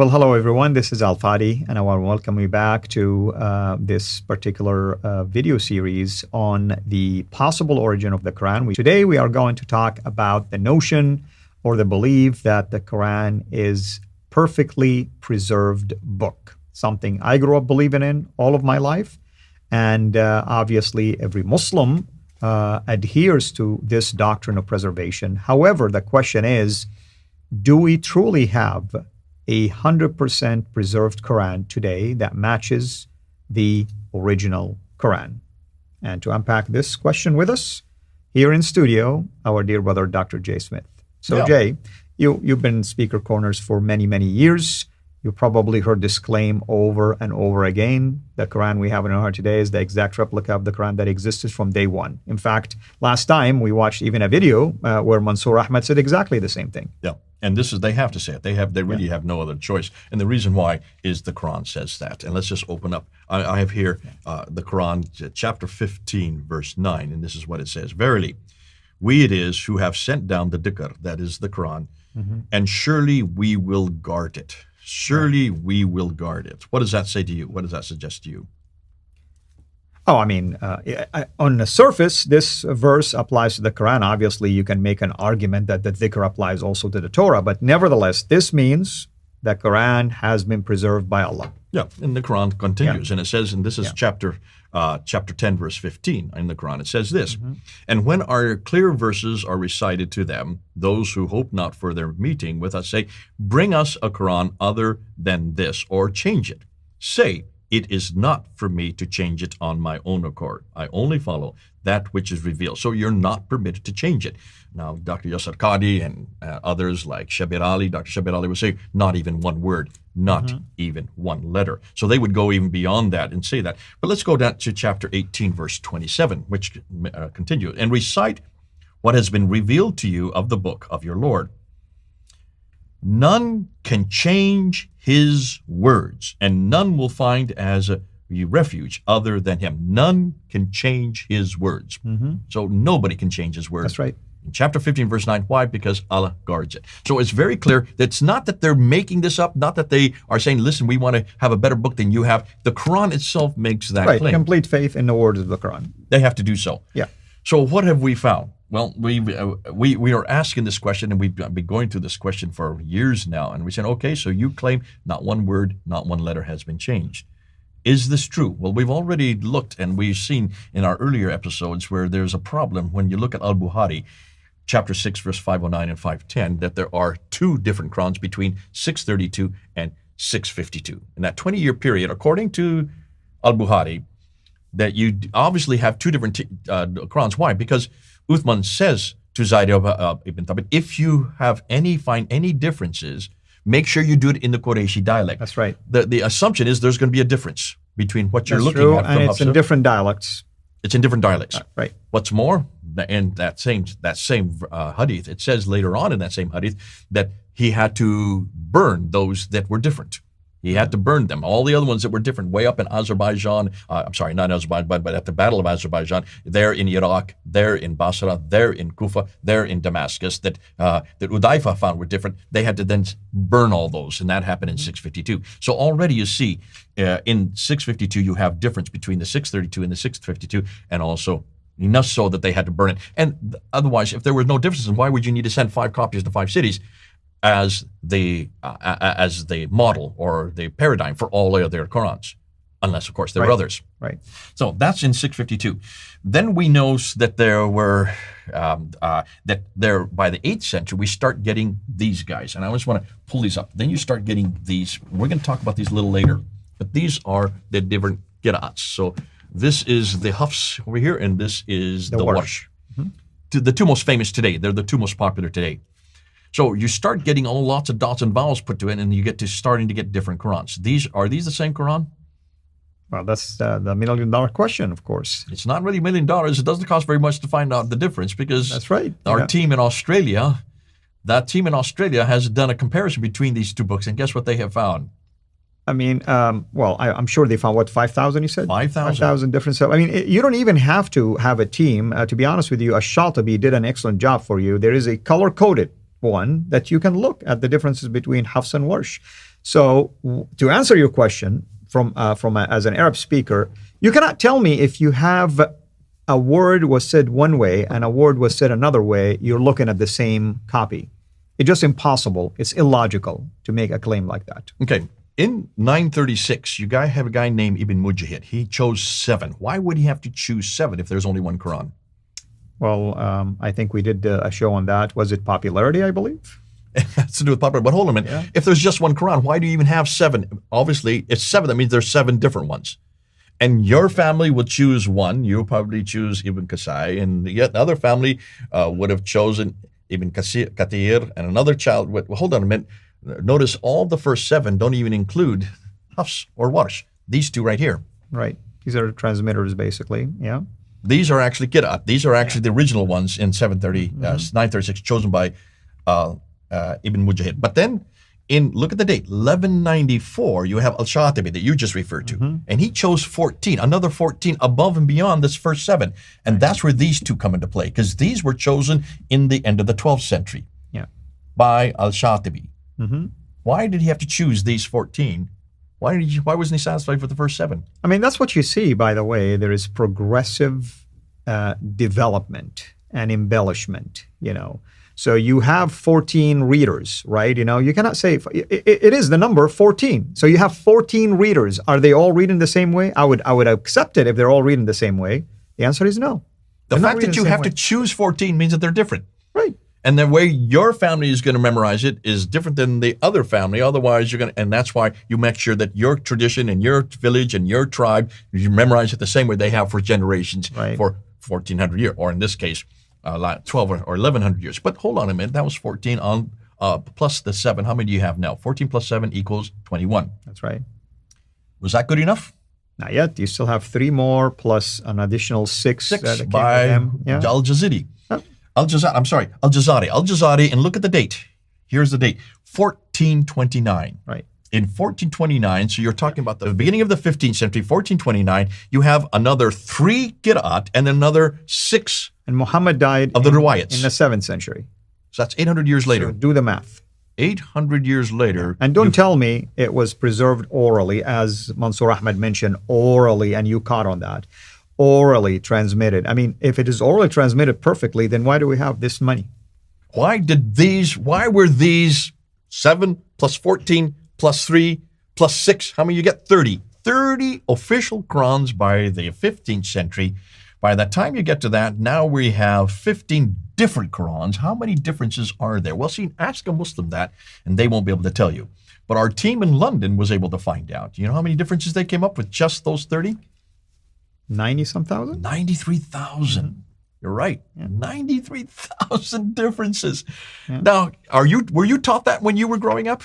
Well, hello everyone. This is Al Fadi, and I want to welcome you back to this particular video series on the possible origin of the Quran. Today we are going to talk about the notion or the belief that the Quran is perfectly preserved book, something I grew up believing in all of my life, and obviously every Muslim adheres to this doctrine of preservation. However, the question is, do we truly have a 100% preserved Quran today that matches the original Quran? And to unpack this question with us, here in studio, our dear brother, Dr. Jay Smith. So Jay, you've been in Speaker Corners for many, many years. You probably heard this claim over and over again. The Quran we have in our heart today is the exact replica of the Quran that existed from day one. In fact, last time we watched even a video where Mansour Ahmed said exactly the same thing. Yeah. And this is, they have to say it. They really have no other choice. And the reason why is the Quran says that. And let's just open up. I have here the Quran, chapter 15, verse 9. And this is what it says. Verily, we it is who have sent down the dhikr, that is the Quran, and surely we will guard it. Surely we will guard it. What does that say to you? What does that suggest to you? Oh, I mean, on the surface, this verse applies to the Quran. Obviously, you can make an argument that the dhikr applies also to the Torah, but nevertheless, this means the Quran has been preserved by Allah. Yeah, and the Quran continues, and it says, and this is chapter 10, verse 15 in the Quran, it says this, and when our clear verses are recited to them, those who hope not for their meeting with us say, bring us a Quran other than this, or change it. Say, it is not for me to change it on my own accord. I only follow that which is revealed. So you're not permitted to change it. Now, Dr. Yasir Qadhi and others like Shabir Ali, Dr. Shabir Ali would say, not even one word, not even one letter. So they would go even beyond that and say that. But let's go down to chapter 18, verse 27, which continues, and recite what has been revealed to you of the book of your Lord. None can change his words, and none will find as a refuge other than him. None can change his words. So nobody can change his words. That's right. In chapter 15, verse 9, why? Because Allah guards it. So it's very clear that it's not that they're making this up, not that they are saying, listen, we want to have a better book than you have. The Quran itself makes that claim. Complete faith in the words of the Quran. They have to do so. Yeah. So what have we found? Well, we are asking this question, and we've been going through this question for years now. And we said, okay, so you claim not one word, not one letter has been changed. Is this true? Well, we've already looked, and we've seen in our earlier episodes where there's a problem when you look at Al-Bukhari, chapter 6, verse 509 and 510, that there are two different Qurans between 632 and 652. In that 20-year period, according to Al-Bukhari, that you obviously have two different Qurans. Why? Because Uthman says to Zayd ibn Thabit, if you find any differences, make sure you do it in the Qurayshi dialect. That's right. The assumption is there's going to be a difference between what you're looking at from and it's in different dialects. It's in different dialects. Right. What's more, in that same hadith, it says later on in that same hadith that he had to burn those that were different. He had to burn them. All the other ones that were different, way up in Azerbaijan, I'm sorry, not Azerbaijan, but at the Battle of Azerbaijan, there in Iraq, there in Basra, there in Kufa, there in Damascus, that Udaifa found were different. They had to then burn all those, and that happened in 652. So already you see, in 652, you have difference between the 632 and the 652, and also enough so that they had to burn it. And otherwise, if there were no differences, why would you need to send 5 copies to 5 cities? As the model or the paradigm for all of their Qurans, unless of course there were others. Right. So that's in 652. Then we know that there were by the 8th century we start getting these guys, and I just want to pull these up. Then you start getting these. We're going to talk about these a little later, but these are the different qira'ats. So this is the Hafs over here, and this is the Warsh. The two most famous today. They're the two most popular today. So you start getting lots of dots and vowels put to it, and you get to starting to get different Qurans. Are these the same Quran? Well, that's the $1 million question, of course. It's not really $1 million. It doesn't cost very much to find out the difference, because that's right. Our team in Australia, has done a comparison between these two books, and guess what they have found? I mean, well, I'm sure they found, what, 5,000 you said? 5,000. 5,000 different stuff. I mean, you don't even have to have a team. To be honest with you, Ash-Shatibi did an excellent job for you. There is a color-coded one that you can look at the differences between Hafs and Warsh. So to answer your question as an Arab speaker, you cannot tell me if you have a word was said one way and a word was said another way, you're looking at the same copy. It's just impossible. It's illogical to make a claim like that. Okay. In 936, you have a guy named Ibn Mujahid. He chose 7. Why would he have to choose 7 if there's only one Quran? Well, I think we did a show on that. Was it popularity, I believe? It has to do with popularity. But hold on a minute. Yeah. If there's just one Quran, why do you even have 7? Obviously, it's 7. That means there's 7 different ones. And your family would choose one. You'll probably choose Ibn Qasai. And yet another family would have chosen Ibn Kathir. And another child would, well, hold on a minute. Notice all the first 7 don't even include Hafs or Warsh. These 2 right here. Right. These are transmitters, basically. Yeah. These are actually qira'at. These are actually the original ones in 936, chosen by Ibn Mujahid. But then, look at the date, 1194, you have Al-Shatibi that you just referred to. And he chose 14, another 14 above and beyond this first 7. And that's where these 2 come into play, because these were chosen in the end of the 12th century by Al-Shatibi. Why did he have to choose these 14? Why wasn't he satisfied with the first 7? I mean, that's what you see, by the way. There is progressive development and embellishment, So you have 14 readers, right? You cannot say, it is the number 14. So you have 14 readers. Are they all reading the same way? I would accept it if they're all reading the same way. The answer is no. The fact that you have to choose 14 means that they're different. Right. And the way your family is going to memorize it is different than the other family. Otherwise, and that's why you make sure that your tradition and your village and your tribe, you memorize it the same way they have for generations, for 1,400 years, or in this case, 12 or 1,100 years. But hold on a minute, that was 14 on plus the 7. How many do you have now? 14 plus 7 equals 21. That's right. Was that good enough? Not yet. You still have 3 more plus an additional 6 by Al-Jazari. Al-Jazari, and look at the date. Here's the date, 1429. Right. In 1429, so you're talking about the beginning of the 15th century, 1429, you have another 3 qira'at and another 6 and Muhammad died of the riwayats in the 7th century. So that's 800 years later. So do the math. 800 years later. And don't tell me it was preserved orally, as Mansour Ahmed mentioned, orally, and you caught on that. Orally transmitted. I mean, if it is orally transmitted perfectly, then why do we have this money? Why were these 7 plus 14 plus 3 plus 6, how many you get? 30. 30 official Qurans by the 15th century. By the time you get to that, now we have 15 different Qurans. How many differences are there? Well, see, ask a Muslim that, and they won't be able to tell you. But our team in London was able to find out. You know how many differences they came up with, just those 30? 90-some thousand? 93,000. You're right. 93,000 differences. Yeah. Now, were you taught that when you were growing up?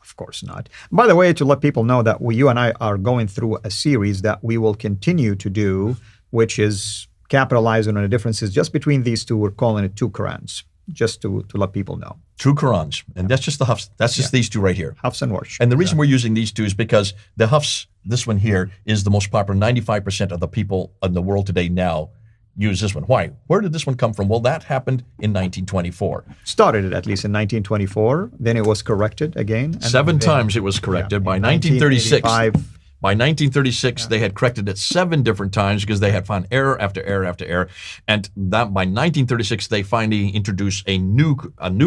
Of course not. By the way, to let people know that you and I are going through a series that we will continue to do, which is capitalizing on the differences just between these 2. We're calling it 2 Qurans, just to let people know. 2 Qurans. And that's just the Hafs. That's just these 2 right here. Hafs and Warsh. And the reason we're using these 2 is because the Hafs, this one here, is the most popular. 95% of the people in the world today now use this one. Why? Where did this one come from? Well, that happened in 1924. Started it at least in 1924. Then it was corrected again. And 7 times it was corrected. By 1936. By 1936, they had corrected it 7 different times because they had found error after error after error. And that by 1936, they finally introduced a new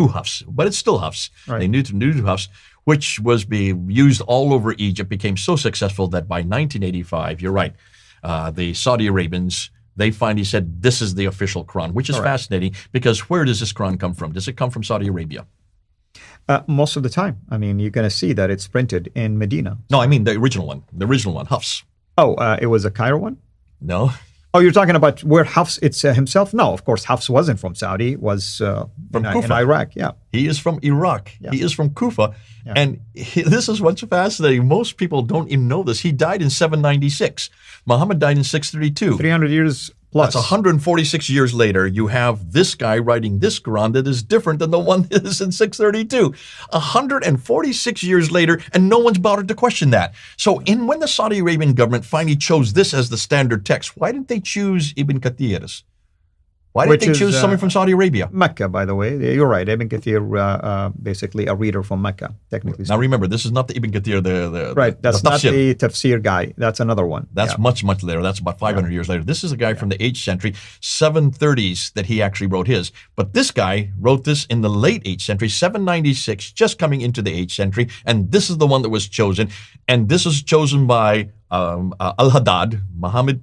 Hafs, but it's still Hafs. Right. They new Hafs, which was being used all over Egypt, became so successful that by 1985, you're right, the Saudi Arabians, they finally said this is the official Quran, which is fascinating because where does this Quran come from? Does it come from Saudi Arabia? Most of the time. I mean, you're going to see that it's printed in Medina. No, I mean the original one, Hafs. Oh, it was a Cairo one? No. Oh, you're talking about where Hafs it's himself? No, of course, Hafs wasn't from Saudi. It was from Kufa. In Iraq, yeah. He is from Iraq. Yeah. He is from Kufa. Yeah. And this is what's fascinating. Most people don't even know this. He died in 796. Muhammad died in 632. 300 years plus. That's 146 years later. You have this guy writing this Quran that is different than the one that is in 632. 146 years later, and no one's bothered to question that. So when the Saudi Arabian government finally chose this as the standard text, why didn't they choose Ibn Kathir's? Why did Which they is, choose someone from Saudi Arabia? Mecca, by the way. You're right. Ibn Kathir, basically a reader from Mecca, technically Now speaking. remember, this is not the Ibn Kathir, Right. That's not tafsir. the tafsir guy. That's another one. That's Yeah. much, much later. That's about 500 years later. This is a guy from the 8th century, 730s, that he actually wrote his. But this guy wrote this in the late 8th century, 796, just coming into the 8th century. And this is the one that was chosen. And this was chosen by Al-Haddad, Muhammad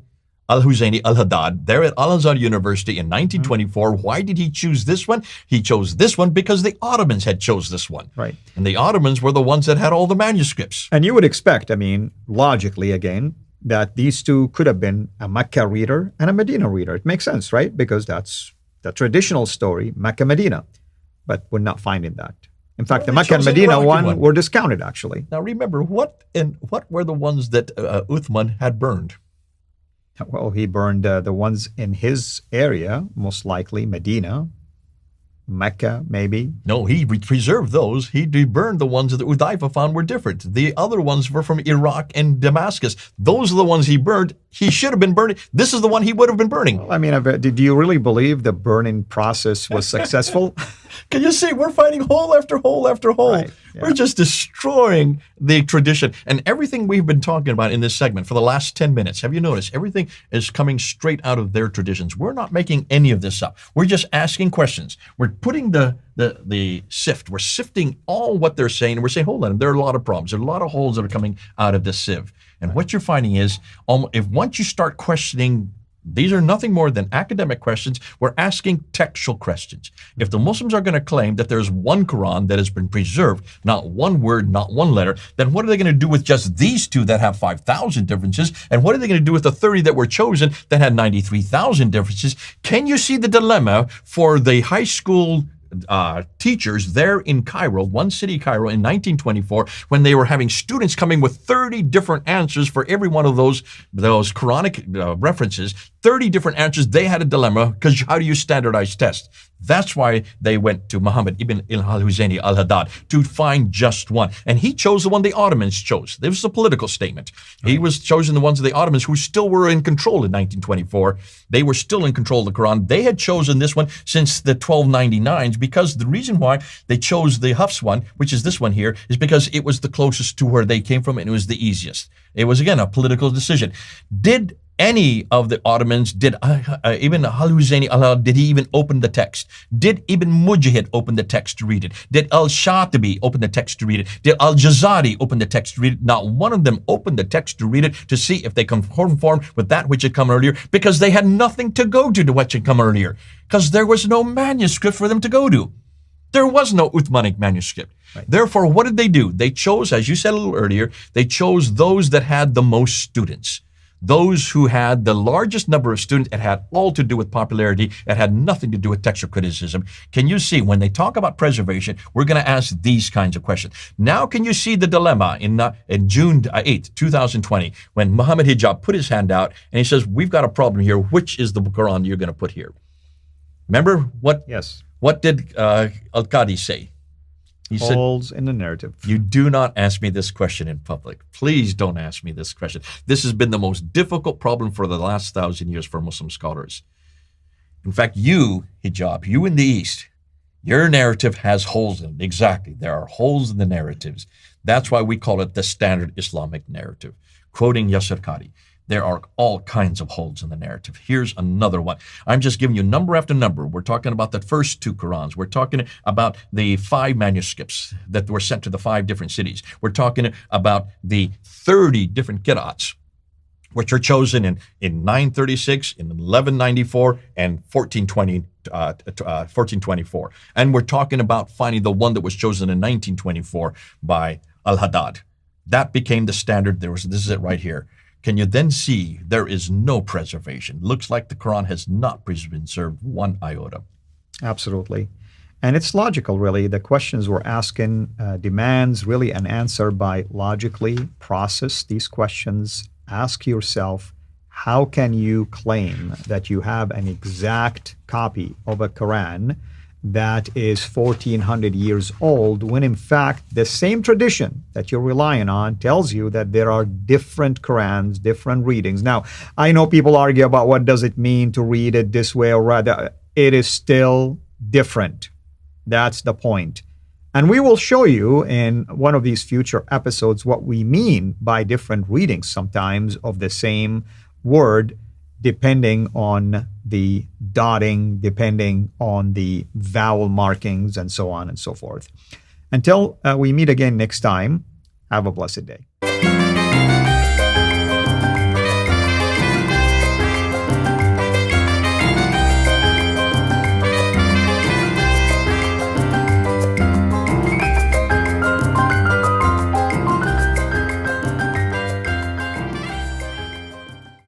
Al-Husayni Al-Haddad, there at Al-Azhar University in 1924. Why did he choose this one? He chose this one because the Ottomans had chose this one. Right. And the Ottomans were the ones that had all the manuscripts. And you would expect, I mean, logically again, that these two could have been a Mecca reader and a Medina reader. It makes sense, right? Because that's the traditional story, Mecca, Medina. But we're not finding that. In fact, the they Mecca and chose an Medina Iraqi one one. were discounted, actually. Now remember, what were the ones that Uthman had burned? Well, he burned the ones in his area, most likely Medina, Mecca, maybe. No, he preserved those. He burned the ones that Udaifa found were different. The other ones were from Iraq and Damascus. Those are the ones he burned. He should have been burning. This is the one he would have been burning. I mean, did you really believe the burning process was successful? Can you see? We're finding hole after hole after hole. Right, yeah. We're just destroying the tradition. And everything we've been talking about in this segment for the last 10 minutes, have you noticed? Everything is coming straight out of their traditions. We're not making any of this up. We're just asking questions. We're putting the sift. We're sifting all what they're saying. And we're saying, hold on, there are a lot of problems. There are a lot of holes that are coming out of this sieve. And what you're finding is, if once you start questioning, these are nothing more than academic questions. We're asking textual questions. If the Muslims are going to claim that there's one Quran that has been preserved, not one word, not one letter, then what are they going to do with just these two that have 5,000 differences? And what are they going to do with the 30 that were chosen that had 93,000 differences? Can you see the dilemma for the high school teachers there in Cairo, one city, Cairo, in 1924, when they were having students coming with 30 different answers for every one of those Quranic references, 30 different answers? They had a dilemma, because how do you standardize tests? That's why they went to Muhammad ibn al-Husayni al-Haddad to find just one. And he chose the one the Ottomans chose. This was a political statement. He was chosen the ones of the Ottomans who still were in control in 1924. They were still in control of the Quran. They had chosen this one since the 1299s, because the reason why they chose the Hafs one, which is this one here, is because it was the closest to where they came from and it was the easiest. It was, again, a political decision. Did any of the Ottomans, did Ibn al-Husayni al-Haddad, did he even open the text? Did Ibn Mujahid open the text to read it? Did al-Shatibi open the text to read it? Did al-Jazari open the text to read it? Not one of them opened the text to read it to see if they conformed with that which had come earlier, because they had nothing to go to what had come earlier, because there was no manuscript for them to go to. There was no Uthmanic manuscript. Right. Therefore, what did they do? They chose, as you said a little earlier, they chose those that had the most students. Those who had the largest number of students. It had all to do with popularity. It had nothing to do with textual criticism. Can you see, when they talk about preservation, we're going to ask these kinds of questions. Now, can you see the dilemma in June 8th, 2020, when Muhammad Hijab put his hand out and he says, we've got a problem here. Which is the Quran you're going to put here? Remember what? Yes. What did Al-Qadhi say? He said, holes in the narrative. You do not ask me this question in public. Please don't ask me this question. This has been the most difficult problem for the last 1,000 years for Muslim scholars. In fact, you, Hijab, you in the East, your narrative has holes in it. Exactly. There are holes in the narratives. That's why we call it the standard Islamic narrative. Quoting Yasir Qadhi, there are all kinds of holes in the narrative. Here's another one. I'm just giving you number after number. We're talking about the first two Qurans. We're talking about the 5 manuscripts that were sent to the 5 different cities. We're talking about the 30 different qira'ats, which are chosen in 936, in 1194, and 1424. And we're talking about finding the one that was chosen in 1924 by Al-Haddad. That became the standard. This is it right here. Can you then see there is no preservation? Looks like the Quran has not preserved one iota. Absolutely. And it's logical, really. The questions we're asking demands really an answer by logically process these questions. Ask yourself, how can you claim that you have an exact copy of a Quran that is 1400 years old, when in fact the same tradition that you're relying on tells you that there are different Qur'ans, different readings. Now, I know people argue about what does it mean to read it this way or rather. It is still different. That's the point. And we will show you in one of these future episodes what we mean by different readings sometimes of the same word, depending on the dotting, depending on the vowel markings, and so on and so forth. Until we meet again next time, have a blessed day.